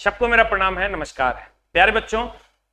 सबको मेरा प्रणाम है, नमस्कार है। प्यारे बच्चों,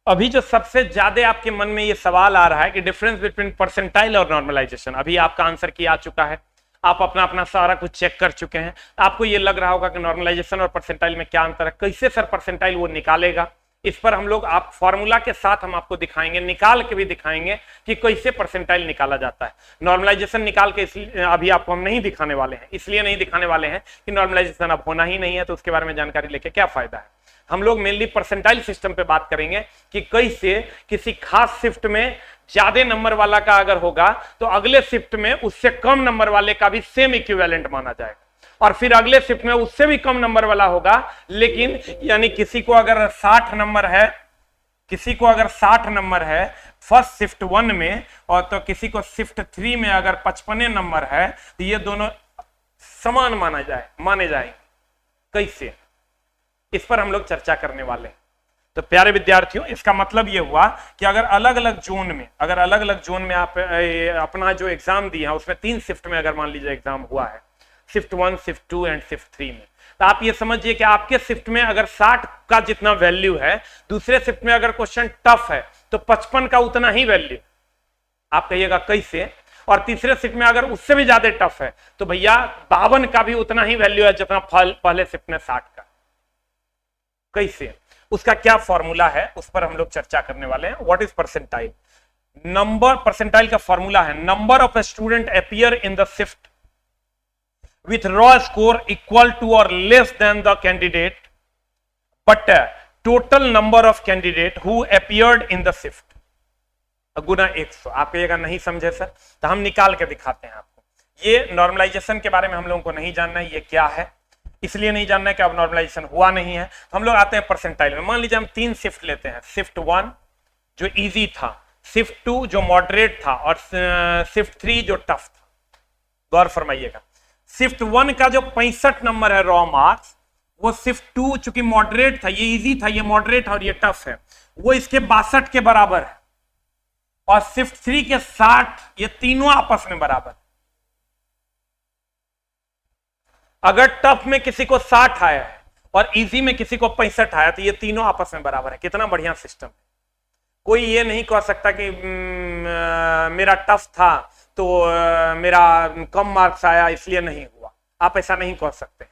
अभी जो सबसे ज्यादा आपके मन में ये सवाल आ रहा है कि डिफरेंस बिटवीन परसेंटाइल और नॉर्मलाइजेशन, अभी आपका आंसर की आ चुका है, आप अपना अपना सारा कुछ चेक कर चुके हैं। आपको ये लग रहा होगा कि नॉर्मलाइजेशन और परसेंटाइल में क्या अंतर है, कैसे सर परसेंटाइल वो निकालेगा। इस पर हम लोग आप फॉर्मूला के साथ हम आपको दिखाएंगे, निकाल के भी दिखाएंगे कि कैसे परसेंटाइल निकाला जाता है। नॉर्मलाइजेशन निकाल के इसलिए अभी आपको हम नहीं दिखाने वाले हैं, इसलिए नहीं दिखाने वाले हैं कि नॉर्मलाइजेशन अब होना ही नहीं है, तो उसके बारे में जानकारी लेके क्या फायदा है। हम लोग मेनली परसेंटाइल सिस्टम पे बात करेंगे कि कैसे किसी खास शिफ्ट में ज्यादा नंबर वाला का अगर होगा तो अगले शिफ्ट में उससे कम नंबर वाले का भी सेम इक्विवेलेंट माना जाएगा, और फिर अगले शिफ्ट में उससे भी कम नंबर वाला होगा, लेकिन यानी किसी को अगर 60 नंबर है, किसी को अगर 60 नंबर है फर्स्ट शिफ्ट 1 में, और तो किसी को शिफ्ट 3 में अगर 55 नंबर है, तो ये दोनों समान माने जाएंगे। कैसे, इस पर हम लोग चर्चा करने वाले हैं। तो प्यारे विद्यार्थियों, इसका मतलब ये हुआ कि अगर अलग अलग जोन में आप अपना जो एग्जाम दिया है उसमें 3 शिफ्ट में अगर मान लीजिए एग्जाम हुआ है, शिफ्ट 1, शिफ्ट 2 एंड शिफ्ट 3 में, तो आप ये समझिए कि आपके शिफ्ट में अगर 60 का जितना वैल्यू है, दूसरे शिफ्ट में अगर क्वेश्चन टफ है तो 55 का उतना ही वैल्यू। आप कहिएगा कैसे, और तीसरे शिफ्ट में अगर उससे भी ज्यादा टफ है तो भैया 52 का भी उतना ही वैल्यू है जितना पहले शिफ्ट में 60 का। कैसे, उसका क्या फॉर्मूला है, उस पर हम लोग चर्चा करने वाले हैं। What is percentile? Number, percentile का फॉर्मूला है number of student appear in the shift with raw score equal to or less than the candidate but total number of candidate who appeared in the shift गुना 100। आप कहिएगा नहीं समझे sir, तो हम निकाल के दिखाते हैं आपको। ये नॉर्मलाइजेशन के बारे में हम लोगों को नहीं जानना है, ये क्या है, इसलिए नहीं जानना है कि अब नॉर्मलाइजेशन हुआ नहीं है। हम लोग आते हैं परसेंटाइल में। मान लीजिए हम 3 शिफ्ट लेते हैं, शिफ्ट 1 जो इजी था, शिफ्ट 2 जो मॉडरेट था, और शिफ्ट 3 जो टफ था। गौर फरमाइएगा, शिफ्ट 1 का जो 65 नंबर है रॉ मार्क्स, वो शिफ्ट 2 चूंकि मॉडरेट था, ये इजी था, ये मॉडरेट और ये टफ है, वो इसके 62 के बराबर है, और शिफ्ट 3 के 60, ये तीनों आपस में बराबर। अगर टफ में किसी को 60 आया है और इजी में किसी को 65 आया, तो ये तीनों आपस में बराबर है। कितना बढ़िया सिस्टम है। कोई ये नहीं कह सकता कि मेरा टफ था तो मेरा कम मार्क्स आया इसलिए नहीं हुआ, आप ऐसा नहीं कह सकते।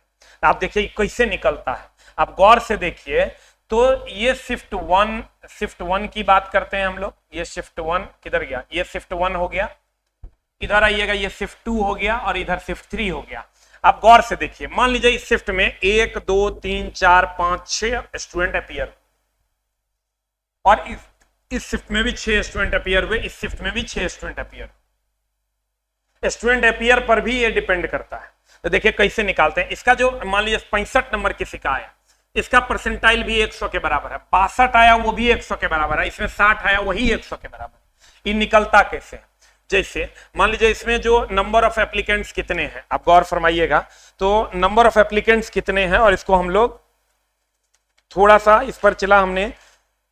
आप देखिए कैसे निकलता है, आप गौर से देखिए। तो ये शिफ्ट 1 की बात करते हैं हम लोग। ये शिफ्ट 1 किधर गया, ये शिफ्ट 1 हो गया, इधर आइएगा, ये शिफ्ट 2 हो गया, और इधर शिफ्ट 3 हो गया। आप गौर से देखिए, मान लीजिए इस शिफ्ट में 1 2 3 4 5 6 स्टूडेंट अपीयर, और इस शिफ्ट में भी 6 स्टूडेंट अपीयर हुए, इस शिफ्ट में भी 6 स्टूडेंट अपीयर। स्टूडेंट अपीयर पर भी ये डिपेंड करता है। तो देखिए कैसे निकालते हैं। इसका जो मान लीजिए 65 नंबर किसी का आया, इसका परसेंटाइल भी 100 के बराबर है, 62 आया वो भी 100 के बराबर है, इसमें 60 आया वही 100 के बराबर। ये निकलता कैसे? जैसे मान लीजिए इसमें जो नंबर ऑफ एप्लीकेंट्स कितने हैं, आप गौर फरमाइएगा। तो नंबर ऑफ एप्लीकेंट्स कितने हैं, और इसको हम लोग थोड़ा सा इस पर चला, हमने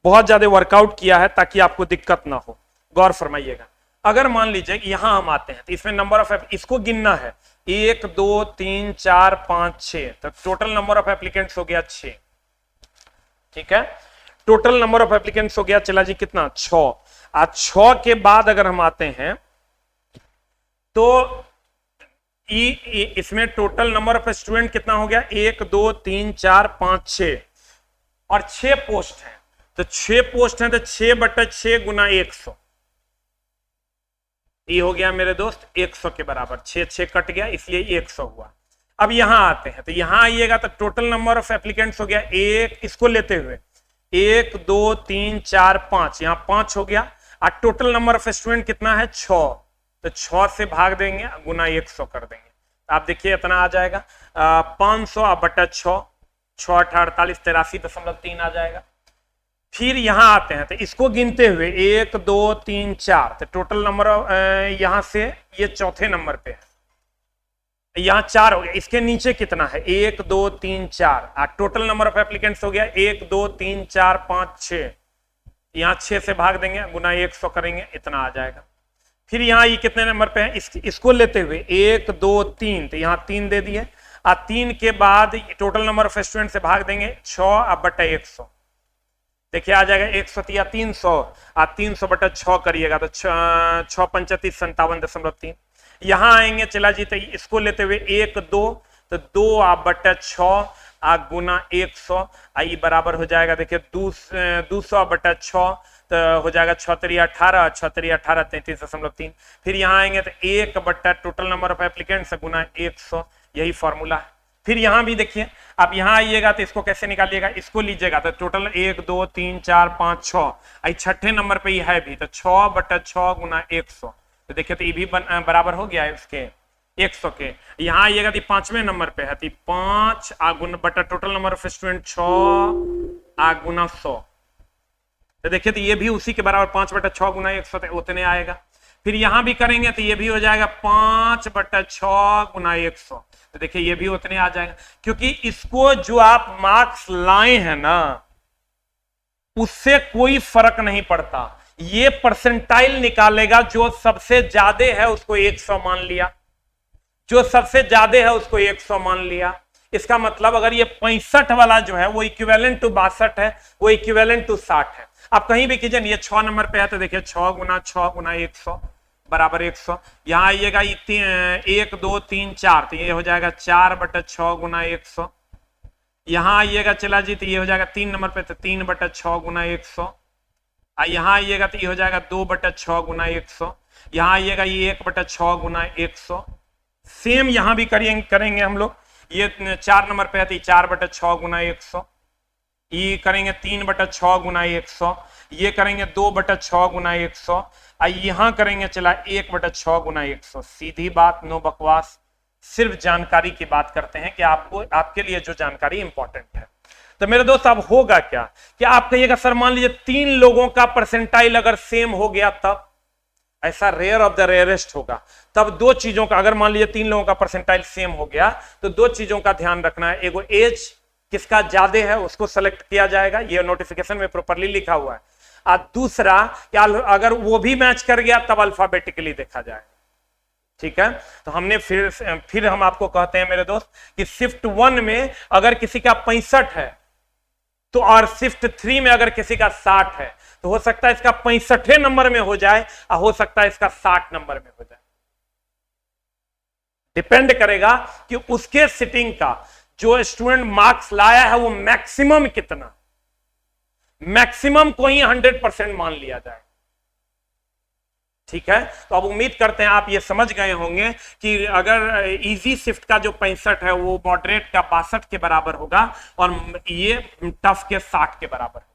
बहुत ज्यादा वर्कआउट किया है ताकि आपको दिक्कत ना हो। गौर फरमाइएगा, अगर मान लीजिए यहां हम आते हैं तो इसमें नंबर ऑफ, इसको गिनना है 1 2 3 4 5 6, तो टोटल नंबर ऑफ एप्लीकेंट्स हो गया 6। ठीक है, टोटल नंबर ऑफ एप्लीकेंट्स हो गया, चला जी कितना, 6। आज 6 के बाद अगर हम आते हैं तो इसमें टोटल नंबर ऑफ स्टूडेंट कितना हो गया, 1 2 3 4 5 6, और 6 पोस्ट हैं। तो 6 पोस्ट हैं तो 6/6 गुना 100, ये हो गया मेरे दोस्त 100 के बराबर। 6 कट गया इसलिए 100 हुआ। अब यहां आते हैं तो यहां आइएगा तो टोटल नंबर ऑफ एप्लीकेंट्स हो गया 1, इसको लेते हुए 1 2 3 4 5, यहां 5 हो गया। और टोटल नंबर ऑफ स्टूडेंट कितना है, 6, तो 6 से भाग देंगे, गुना 100 कर देंगे। आप देखिए इतना आ जाएगा 500/6, 6 8 48 83.3 आ जाएगा। फिर यहां आते हैं तो इसको गिनते हुए 1 2 3 4, तो टोटल नंबर यहां से ये चौथे नंबर पे है, यहां 4 हो गया। इसके नीचे कितना है, 1 2 3 4, और टोटल नंबर ऑफ एप्लीकेंट्स हो गया 1 2 3 4 5 6, यहां 6 से भाग देंगे, गुना 100 करेंगे, इतना आ जाएगा। फिर यहाँ ये कितने नंबर पे है, इसको लेते हुए 1 2 3, तो यहाँ 3 दे दिए, 3 के बाद टोटल नंबर ऑफ स्टूडेंट से भाग देंगे 6 अब बटा 100, देखिए आ जाएगा 100 या 300, आप 300 बटा 6 करिएगा तो 6 35 57.3। यहां आएंगे चला जी तो इसको लेते हुए 1 2 तो 2 आप बटा 6 आ गुना 100 आई बराबर हो जाएगा, देखिए 200 बटा 6 तो हो जाएगा 6 3 18 6 3 18 33.3। फिर यहाँ आएंगे तो 1 बटा टोटल नंबर ऑफ एप्लीकेंट्स गुना 100, यही फॉर्मूला है। फिर यहाँ भी देखिए आप यहाँ आइएगा तो इसको कैसे निकालिएगा, इसको लीजिएगा तो टोटल 1 2 3 4 5 6 आई छठे नंबर पे ही है भी, तो 6 बटा 6 गुना 100, तो देखिए तो ये भी बराबर हो गया है इसके 100 के। यहाँ आइएगा तो 5वें नंबर पे है तो 5 गुना बटा टोटल नंबर ऑफ स्टूडेंट 6 गुना 100, तो देखिए तो ये भी उसी के बराबर 5 बटा 6 गुना 100 तो उतने आएगा। फिर यहां भी करेंगे तो ये भी हो जाएगा 5 बटा 6 गुना 100, तो देखिए ये भी उतने आ जाएगा, क्योंकि इसको जो आप मार्क्स लाए हैं ना उससे कोई फर्क नहीं पड़ता, ये परसेंटाइल निकालेगा, जो सबसे ज्यादा है उसको 100 मान लिया, जो सबसे ज्यादा है उसको 100 मान लिया। इसका मतलब अगर ये 65 वाला जो है वो इक्विवेलेंट टू 62 है, वो इक्विवेलेंट टू 60 है। आप कहीं भी कीजिए, ये 6 नंबर पे है तो देखिए 6 गुना 100 बराबर 100। यहाँ आइएगा 1 2 3 4 तो ये हो जाएगा 4 बटा 6 गुना 100। यहाँ आइएगा चला जी तो ये हो जाएगा 3 नंबर पे तो 3 बटा 6 गुना 100। यहाँ आइएगा तो ये हो जाएगा 2 बटा 6 गुना 100। यहाँ आइएगा ये 1 बटा 6 गुना 100। सेम यहाँ भी करेंगे हम लोग, ये 4 नंबर पे है तो 4 बटा 6 गुना 100, ये करेंगे 3 बटा 6 गुना 100, ये करेंगे 2 बटा 6 गुना 100, यहाँ करेंगे चला 1 बटा 6 गुना 100। सीधी बात, नो बकवास, सिर्फ जानकारी की बात करते हैं कि आपको आपके लिए जो जानकारी इंपॉर्टेंट है। तो मेरे दोस्त अब होगा क्या कि आप कहिएगा सर मान लीजिए 3 लोगों का परसेंटाइल अगर सेम हो गया, तब ऐसा रेयर ऑफ द रेयरेस्ट होगा। तब 2 चीजों का, अगर मान लीजिए 3 लोगों का परसेंटाइल सेम हो गया तो 2 चीजों का ध्यान रखना है। एगो एज किसका ज्यादा है उसको सेलेक्ट किया जाएगा, ये नोटिफिकेशन में प्रॉपर्ली लिखा हुआ है। और दूसरा क्या, अगर वो भी मैच कर गया तब अल्फाबेटिकली देखा जाए, ठीक है। तो हमने फिर हम आपको कहते हैं मेरे दोस्त कि शिफ्ट 1 में अगर किसी का 65 है तो, और शिफ्ट 3 में अगर किसी का 60 है तो हो सकता है इसका 65 नंबर में हो जाए और हो सकता है इसका 60 नंबर में हो जाए। डिपेंड करेगा कि उसके सिटिंग का जो स्टूडेंट मार्क्स लाया है वो मैक्सिमम कितना, मैक्सिमम को ही 100% मान लिया जाए, ठीक है। तो अब उम्मीद करते हैं आप ये समझ गए होंगे कि अगर इजी शिफ्ट का जो 65 है वो मॉडरेट का 62 के बराबर होगा और ये टफ के 60 के बराबर है।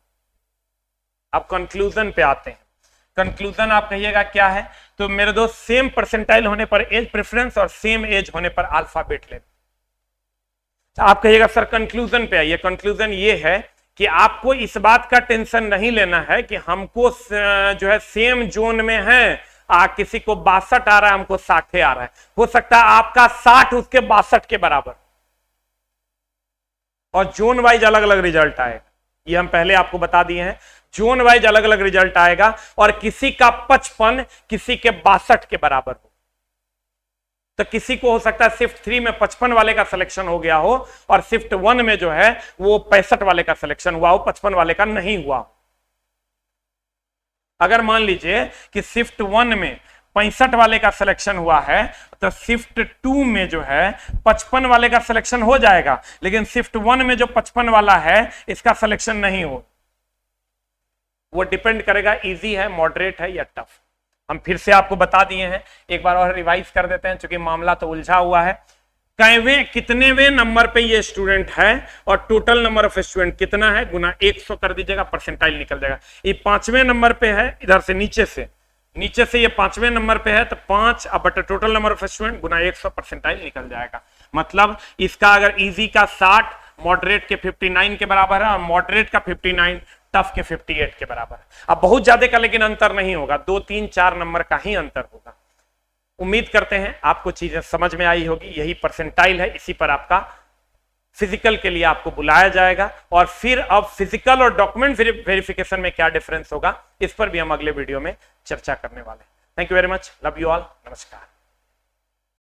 अब कंक्लूजन पे आते हैं। कंक्लूजन आप कहिएगा क्या है, तो मेरे दोस्त सेम परसेंटाइल होने पर एज प्रेफरेंस और सेम एज होने पर अल्फाबेट लेवल। आप कहिएगा सर कंक्लूजन पे आइए। कंक्लूजन ये है कि आपको इस बात का टेंशन नहीं लेना है कि हमको जो है सेम जोन में है, किसी को 62 आ रहा है, हमको 60 आ रहा है। हो सकता है आपका 60 उसके 62 के बराबर, और जोन वाइज अलग अलग रिजल्ट आएगा। ये हम पहले आपको बता दिए हैं, जोन वाइज अलग अलग रिजल्ट आएगा, और किसी का 55 किसी के 62 के बराबर हो। तो किसी को हो सकता है शिफ्ट 3 में 55 वाले का सिलेक्शन हो गया हो और शिफ्ट 1 में जो है वो 65 वाले का सिलेक्शन हुआ हो, 55 वाले का नहीं हुआ। अगर मान लीजिए कि शिफ्ट 1 में 65 वाले का सिलेक्शन हुआ है तो शिफ्ट 2 में जो है 55 वाले का सिलेक्शन हो जाएगा, लेकिन शिफ्ट 1 में जो 55 वाला है इसका सिलेक्शन नहीं हो। वो डिपेंड करेगा इजी है, मॉडरेट है या टफ। हम फिर से आपको बता दिए हैं, एक बार और रिवाइज कर देते हैं क्योंकि मामला तो उलझा हुआ है। कितनेवें नंबर पे ये स्टूडेंट है और टोटल नंबर ऑफ स्टूडेंट कितना है, गुना 100 कर दीजिएगा, परसेंटाइल निकल जाएगा। ये 5वें नंबर पे है, इधर से नीचे से ये 5वें नंबर पे है तो 5 बटा total number of student Guna 100 percentile निकल जाएगा। मतलब इसका अगर इजी का 60, मॉडरेट के 59 के बराबर है और मॉडरेट का 59, टफ के 58 के बराबर है। अब बहुत ज्यादा का लेकिन अंतर नहीं होगा, 2 3 4 नंबर का ही अंतर होगा। उम्मीद करते हैं आपको चीजें समझ में आई होगी। यही परसेंटाइल है, इसी पर आपका फिजिकल के लिए आपको बुलाया जाएगा, और फिर अब फिजिकल और डॉक्यूमेंट वेरिफिकेशन में क्या डिफरेंस होगा इस पर भी हम अगले वीडियो में चर्चा करने वाले हैं। Thank you very much, love you all, नमस्कार।